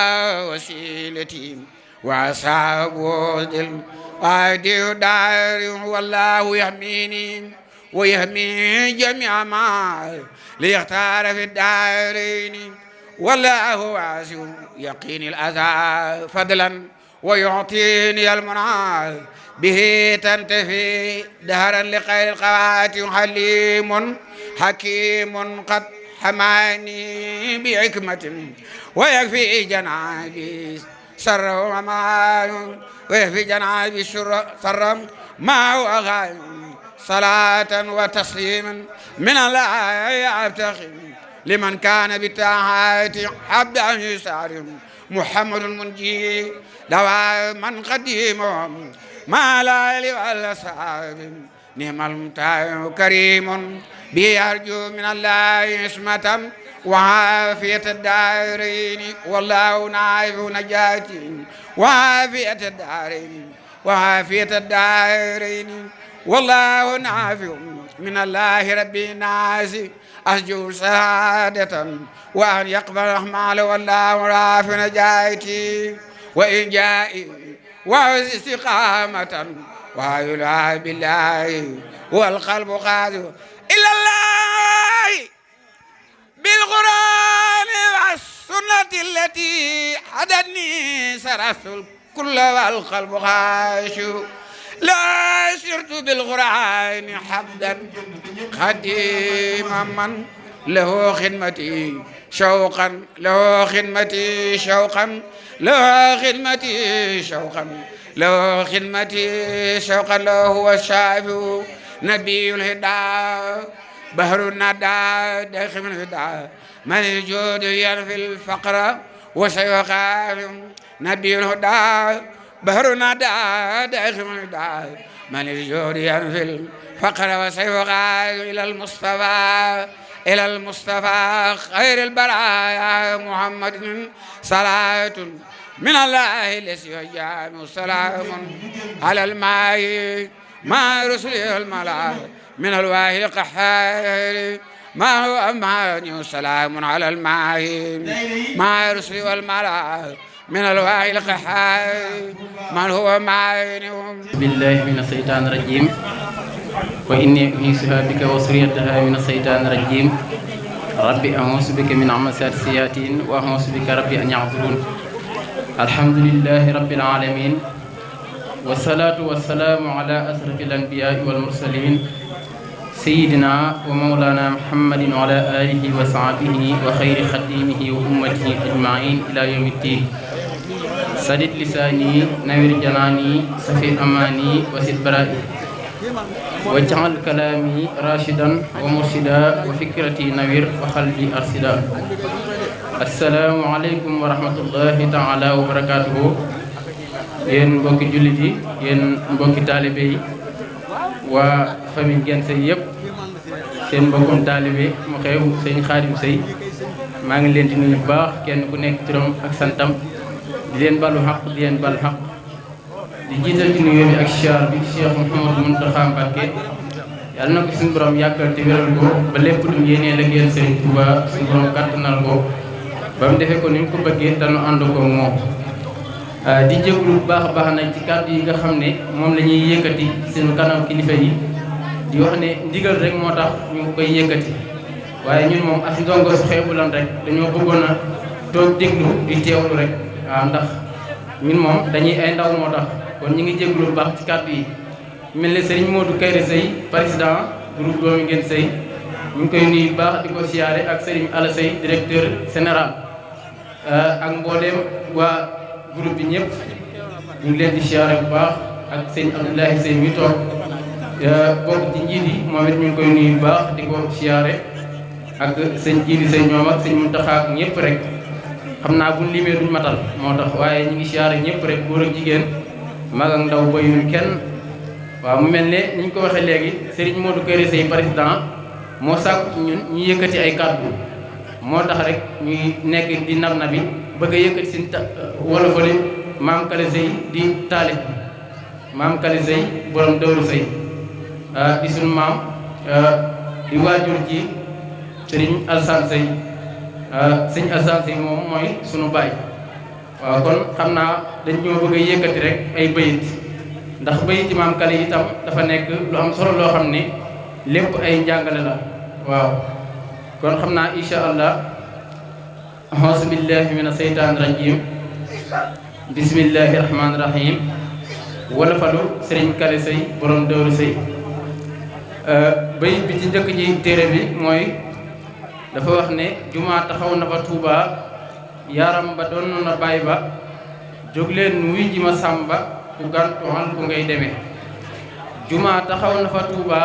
وسيلتي وأصحابه عادي دار والله يحميني ويحمي جميع ما ليختار في الدارين والله واسع يقيني الأذى فضلا ويعطيني المنى به تنتفي دهرا لخير القوات حليم حكيم قد حماني بحكمة ويكفي جنابي سر وما ويكفي جنابي سر ما هو غايب صلاة وتسليما من الله أبتغي لمن كان بتاعات عبدا يسار محمد المنجي دواء من قديم ما لا والأصحاب نعم المتاع كريم به أرجو من الله اسمة وعافية الدارين والله نافع نجاتي وعافية الدارين وعافية الدارين والله نافع من الله ربي الناس أرجو سعادة وأن يقبل الرحمن والله رافع نجاتي وإن جائي وعز استقامة ويلعب بالله والقلب قادر إلى الله بالقرآن والسنة التي حدتني سرست الكل والقلب خاشع لا سرت بالقرآن حمدا قديما من له خدمتي شوقا له خدمتي شوقا له خدمتي شوقا له خدمتي شوقا له هو الشافع نبي الهدى بحر الندى داخل الهدى من الجود ينفي الفقر وسيخاف نبي الهدى بحر الندى داخل الهدى من الجود ينفي الفقر وسيخاف إلى المصطفى خير البرايا محمد صلاة من الله الذي يجعل سلام على الماء ما رسله الملائكة من الواحد القهار ما هو أمان سلام على الماء ما رسله والملائكة من الواحد القهار من هو معين بالله من الشيطان الرجيم وإني أنيسها بك وذريتها من الشيطان الرجيم ربي أعوذ بك من همزات الشياطين وأعوذ بك ربي أن يحضرون الحمد لله رب العالمين والصلاة والسلام على أشرف الأنبياء والمرسلين سيدنا ومولانا محمد وعلى آله وصحبه وخير خديمه وأمته أجمعين إلى يوم الدين سدد لساني نوير جناني سفي أماني وسد برائي واجعل كلامي راشدا ومرشدا وفكرتي نوير وقلبي أرشدا السلام عليكم ورحمة الله تعالى وبركاته yéen mbokki jullit yi yéen mbokki taalibe yi waa famille Nguène Seye yëpp seen mbokkum taalibe mu xew sëñ Xaadim Seye maa ngi leen di nuyu bu baax kenn ku nekk turam ak santam di leen balu xaq di leen balu xaq di jiital ci nuyoo bi ak siyaar bi Cheikh Mouhamadou Mountakha Mbacké yàlla na ko suñu borom yàggal te wéral ko ba lépp lu mu yéenee liggéeyal Sëriñ Tuubaa suñu borom kàttanal ko ba mu defee ko ni mu ko bëggee dañu ànd ko moom. di jégalu bu baax a baax nag ci kàddu yi nga xam ne moom la ñuy yëkkati seen kanam kilifa yi di wax ne ndigal rek moo tax ñu koy yëkkati waaye ñun moom as ndongo su xeebulan rek dañoo bëggoon a toog déglu di teewlu rek waaw ndax ñun moom dañuy ay ndaw moo tax kon ñu ngi jégalu bu baax ci kàddu yi mel ne Serigne Modou Kayre Seye président groupe Doomi Nguène Seye ñu ngi koy nuyu baax di ko siyaare ak Serigne Alla Seye directeur général ak mbooleem waa groupe bi ñëpp ñu ngi leen di siyaare bu baax ak sëñ Abdoulaye Seye mi toog bokk ci njiit yi moom it ñu ngi koy nuyu bu baax di ko siyaare ak sëñ Jili Seye ñoom ak sëñ Mountakha ak ñëpp rek xam naa buñ limee duñ matal moo tax waaye ñu ngi siyaare ñëpp rek góor ak jigéen mag ak ndaw bayuñ kenn waaw mu mel ne ni ñu ko waxee léegi Serigne Modou Kayre Seye président moo sàkku ñun ñu yëkkati ay kàddu moo tax rek ñuy nekk di nab nabi bëgg a yëkkati seen wolofale maam Kale Seye di taalib maam Kale Seye borom Dawru Seye di suñu maam di waajur ci Serigne Alassane Seye sëñ Alassane Seye moom mooy sunu baay waaw kon xam naa dañ ñoo bëgg a yëkkati rek ay bayit ndax bayit ci maam Kale itam dafa nekk lu am solo loo xam ne lépp ay njàngale la waaw kon xam naa incha allah auzu billahi mina seytaani rajim bismillahi rahmaani rahim wala falu Serigne Kale Seye borom Dawru Seye bayit bi ci njëkk ji téere bi mooy dafa wax ne jumaa taxaw na fa Tuuba yaram ba doon na baay ba jóg leen wuy ji ma sàmba ku gàntuwal ku ngay demee jumaa taxaw na fa Tuuba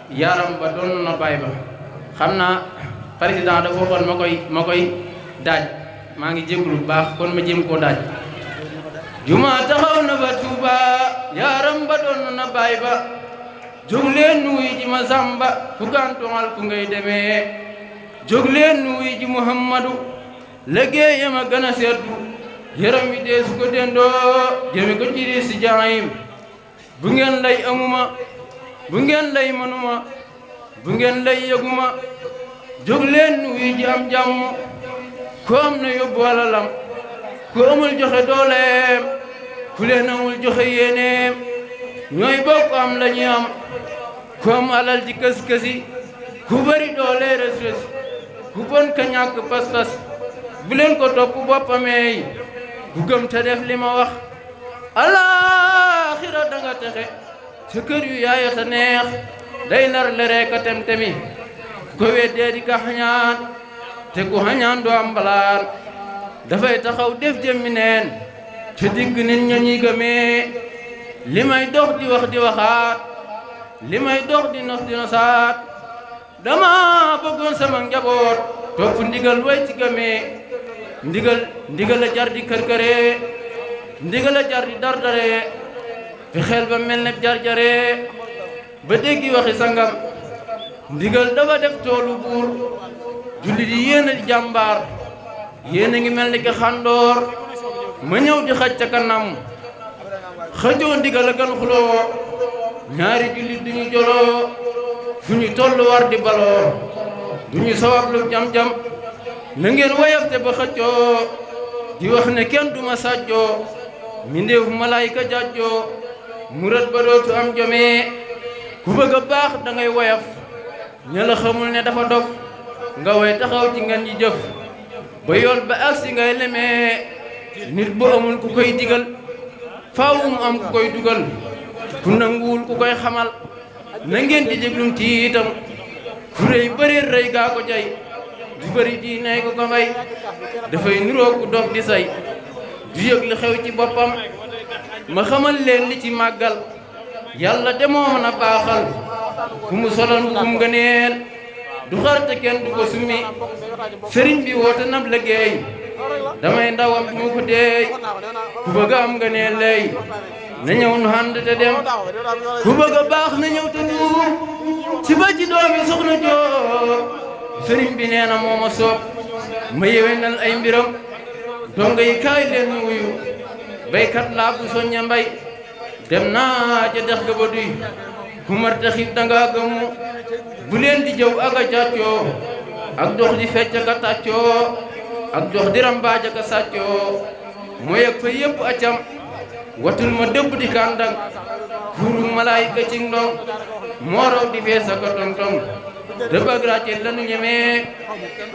yaram ba doon na baay ba xam naa président dafa waxoon ma koy daaj maa ngi jégalu bu baax kon ma jéem koo daaj jumaa taxaw na fa Tuuba yaram ba doon na baay ba jóg leen wuy ji ma sàmba ku gàntuwal ku ngay demee jóg leen wuy ji Muhammadu liggéeyam a gën a seddu yaram wi dee su ko dendoo jëme ko ci di si jaayim bu ngeen lay amuma bu ngeen lay manuma bu ngeen lay yëguma jóg leen wuy ji am jàmm ku am na yóbbu alalam ku amul joxe dooleem ku leen amul joxe yéeneem ñooy bokk am la ñuy am ku am alal ji kës-kësi ku bari doole res-res ku bon ka ñàkk pas-pas bu leen ko topp boppamey bu gëm te def li ma wax alaaxira danga texe sa kër yu yaaya ta neex day nar lere ka tem-temi ko weddee di ka xañaan te ku xañaan du am balaan dafay taxaw def jëmmi neen te digg nit ña ñuy gëmee li may dox di wax di waxaat li may dox di nos di nosaat dama bëggoon sama njaboot topp ndigal way ci gëmee ndigal a jar di kër-këree ndigal a jar di dardaree fi xel ba mel ne jar-jaree ba déggi waxi sangam ndigal dafa def toolu buur julli di yéena di jàmbaar yéena ngi mel ni ki xandoor ma ñëw di xaj ca kanam xëjoo ndigal a gan xuloo ñaari jullit duñu joloo fu ñu toll war di baloo duñu sawab lu jam-jam na ngeen wayafte ba xëccoo di wax ne kenn duma sàjjoo mindeefu malaayika jàjjoo murat ba dootu am jomee ku bëgg a baax da ngay woyaf ña la xamul ne dafa dof nga way taxaw ci ngeen yi jëf ba yoon ba agsi ngay lemee nit bu amul ku koy digal faaw mu am ku koy dugal ku nanguwul ku koy xamal na ngeen di déglum tiitam ku rëy bëri rëy gaa ko jay du bëri di nay ko ko may dafay niroo ku dof di say du yëg li xew ci boppam ma xamal leen li ci màggal yàlla demoon a baaxal ku mu solal mbugum ngëneel du xarte kenn du ko summi sëriñ bi woote nab liggéey damay ndawam du ma ko deey ku bëgg am ngëneel lay na ñëw nu ànd te dem ku bëgg a baax na ñëw te tuub ci ba ci doomi soxna Jóob sëriñ bi nee na moo ma soob ma yewenal ay mbiram donga yi kaay leen ñu wuyu baykat laa bu soñña mbay dem naa ca dex ga ba duy ku mar taxit danga gëmu bu leen di jëw ak a jàccoo ak dox di fecc ka tàccoo ak dox di rambaaj ak a sàccoo mooy ak fa yépp accam watul ma dëbb di kàndang kuuru malaayika ci ndong moo raw di fees ak a tong-tong dëbb ak ràcce lanu ñemee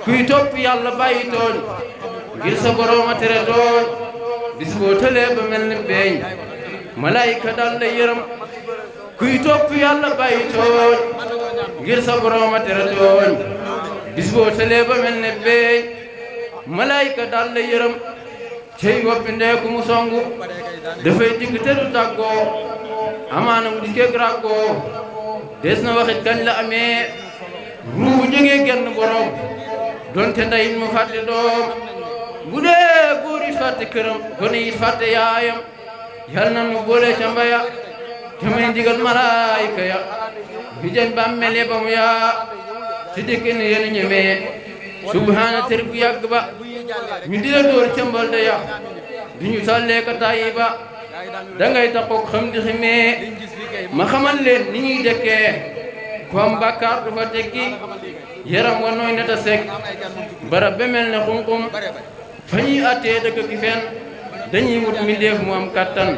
kuy topp yàlla bàyyi tooñ ngir sa boroom a tere tooñ bis boo tëlee ba mel ni beeñ malaayika dal la yërëm kuy topp yàlla bàyyi tooñ ngir sa boroom a tere tooñ bis boo tëlee ba mel ni beeñ malaayika dal la yërëm cey woppi ndeeku mu songu dafay dikk te du tàggoo amaana mu dikkeeg ràggoo des na waxit kañ la amee ruu bu jógee genn borom donte ndeyit mu fàtte doom bu dee góor it fàtte këram gone it fàtte yaayam yal na nu boole ca mbaya te may ndigal malaayika ya bi jañ bàmmeel ya ba mu yaa te dëkk ne yéen ñemee subhaana ter bu yàgg ba ñu di la dóor ca mbalde ya du ñu sàllee ka tàyyi ba dangay taxook xam di ximee ma xamal leen ni ñuy dëkkee ku am bàkkaar du fa tekki yaram wa nooy neta sek barab ba mel ne xunqum fa ñuy attee dëgg ki fen dañuy wut mbindeef mu am kattan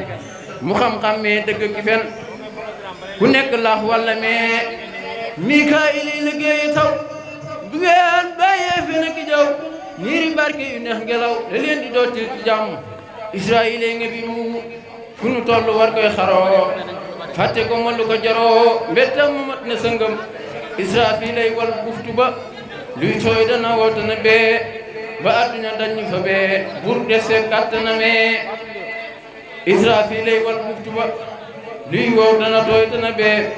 mu xam-xammee dëgg ki fen ku nekk laax walla mee Mikaayil yi liggéeyi taw du ngeen bàyyee fi nekk jaw niiri barke yu neex ngelaw da leen di dooti ci jàmm Israayil yi nga bi mu fu nu toll war koy xaroo fàtte ko ma lu ko jaroo mbettam mu mat na sëngam Israafil lay wal buftu ba luy tooy dana woote na bee ba àdduna dañu fa bee bur dese kàttana mee Israafil lay wal buftu ba luy wow dana tooy dana bee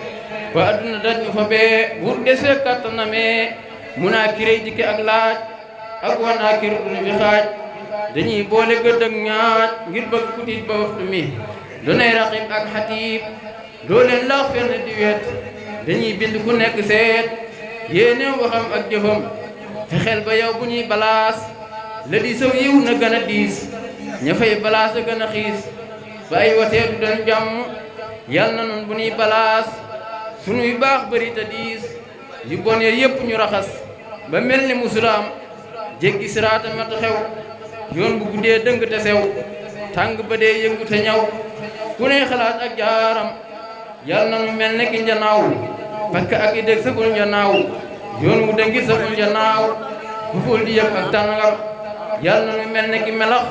ba àdduna dañu fa bee bur dese kàttana mee munaa kirey dikke ak laaj ak wanaa kir duñu fi xaaj dañuy boole gëdd ak ñaaj ngir bëgg ku tiit ba waxtu mi donay raqib ak xatiib doo leen laax fenn di wet dañuy bind ku nekk seet yéeneem waxam ak jëfam fexeel ba yow bu ñuy balaas la di saw yiw na gën a diis ña fay balaas a gën a xiis ba ay watee du doon jàmm yal na noon bu ñuy balaas sunuy baax bëri te diis yu bon ya yépp ñu raxas ba mel ni musulaam jéggi siraata mat xew yoon bu guddee dëng te sew tàng ba dee yëngu te ñaw ku ne xalaat ak jaaram yal na nu mel ne ki njanaaw fakk ak i dég sagul njanaaw yoon wu dëngi sagul njanaaw ku ful di yëpp ak tàngam yal na nu mel ne ki melax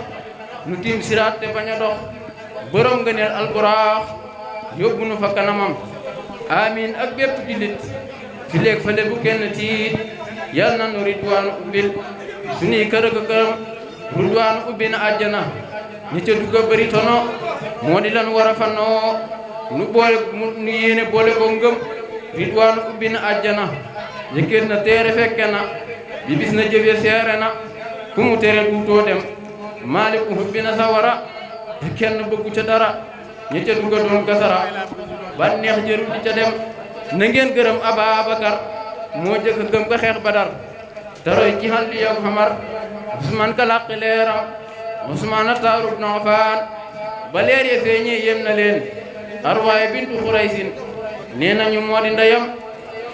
nu tiim siraat te bañ a dox borom ngëneel alburaax yóbbu nu fa kanamam amiin ak bépp jullit fi léeg fale bu kenn tiit yal na nu ridwaanu ubbil sunuy kër ak këram ridwaanu ubbi na àjjana ñi ca dugga bëri tono moo di lan war a fannoo nu boole nu yéene boole ko ngëm ridwaanu ubbi na àjjana yëkkat na teere fekke na bi bis na jëfe seere na ku mu tere duutoo dem maaliku ubbi na sawara te kenn bëggu ca dara ñi ca dugga doon gasara ba neex jëru di ca dem na ngeen gërëm Ababakar moo jëkk gëm ka xeex Badar taroy ci xal li yow xamar Usmaan ka làqi leeram Usmaan a taarub na faan ba leer ye feeñee yem na leen arwaay bintu xuraysin nee nañu moo di ndeyam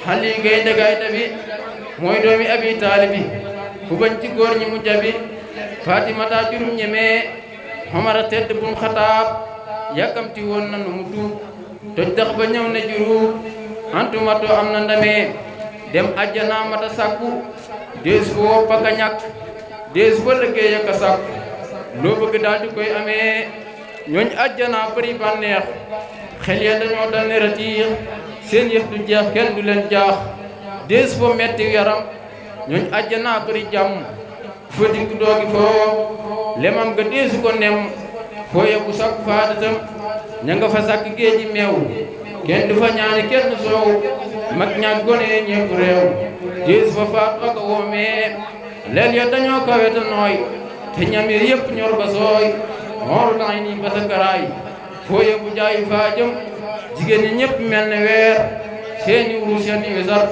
xali gay ndegay dabi mooy doomi abi taalibi ku bañ ci góor ñi mu jabi fatimata jurum ñemee xomara tedd bun xataab yàkkamti woon na nu mu tuub toj tax ba ñëw ne juruub antumato am na ndamee dem ajjana mata sàkku dees ko woppa ka ñàkk dees ko liggéey ak a sàkku loo bëgg daal di koy amee ñooñ ajjana bari bànneex xel ya dañoo dal ne ratiix seen yëf du jeex kenn du leen jaax dees fo metti yaram ñooñ ajjana bari jàmm fo dikk doogi foo lemam ga deesu ko nem foo yebbu sakku faadatam ña nga fa sakk géeji meew kenn du fa ñaani kenn soow mag ñaag gone ñepp réew dees fa faat ak woomee leel ya dañoo kawe te nooy te ñamir yépp ñor ba sooy mooru laay nii ba sa karaay foo yebbu jaayi faa jëm jigéen ñi ñépp mel ne weer seeni wuru seeni wisar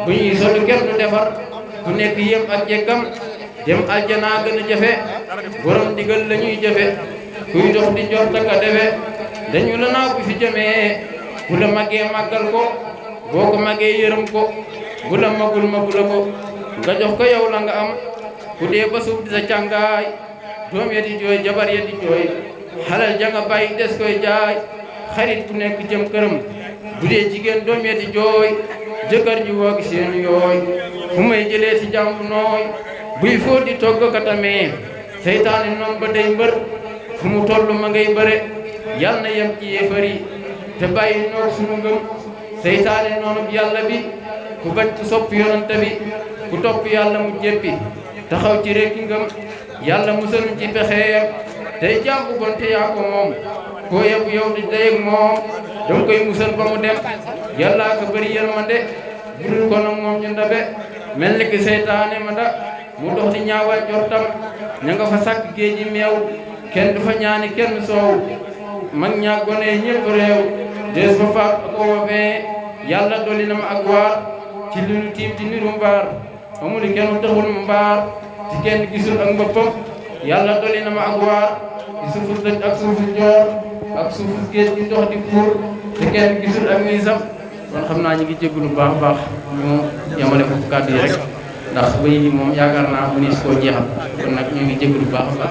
bu ñuy solu kenn du defar ku nekk yem ak jekkam dem aljana gën a jafe borom digal la ñuy jafe kuy dox di jor taka defe dañu la naa bu fi jëmee bu la magee màggal ko boo ko magee yërëm ko bu la magul magula ko nga jox ko yow la nga am ku dee ba suuf di sa càngaay doom ya di jooy jabar ya di jooy xalal ja nga bàyyi des koy jaay xarit bu nekk jëm këram bu dee jigéen doom ya di jooy jëkkër ji woo gi seen yooy fu may jëlee si jàmm nooy buy fóot di togg katamee seytaane noon ba day mbër fu mu toll ma ngay bëre yal na yem ci yéefar yi te bàyyi noog sunu ngëm seytaane noonu yàlla bi ku bañ ku sopp yonante bi ku topp yàlla mu jéppi taxaw ci rekki ngëm yàlla musal ci pexeem tey jàmbu bon te yaa ko moom koo yebbu yow di dayeg moom danga koy musal ba mu dem yàllaa ko bëri yërmande budul ko nag moom ñu ndabe mel ni ki seytaane ma da mu dox di ñaawal jortam ña nga fa sàkk géeji meew kenn du fa ñaani kenn soow mag ñaa gone ñépp réew dees fa faat ak woofee yàlla dolli na ma ak waar ci li nu tiim di niru mbaar amul kenn taxul mu mbaar ci kenn gisul ak mboppam yàlla dolli na ma ak waar ci suufu dëj ak suufu joor ak suufu géej di dox di fuur ci kenn gisul ak miisam kon xam naa ñu ngi jégalu bu baax a baax ñu yamale foofu kàddu yi rek ndax bay yi moom yaakaar naa mu ni si koo jeexal kon nag ñu ngi jégalu bu baax a baax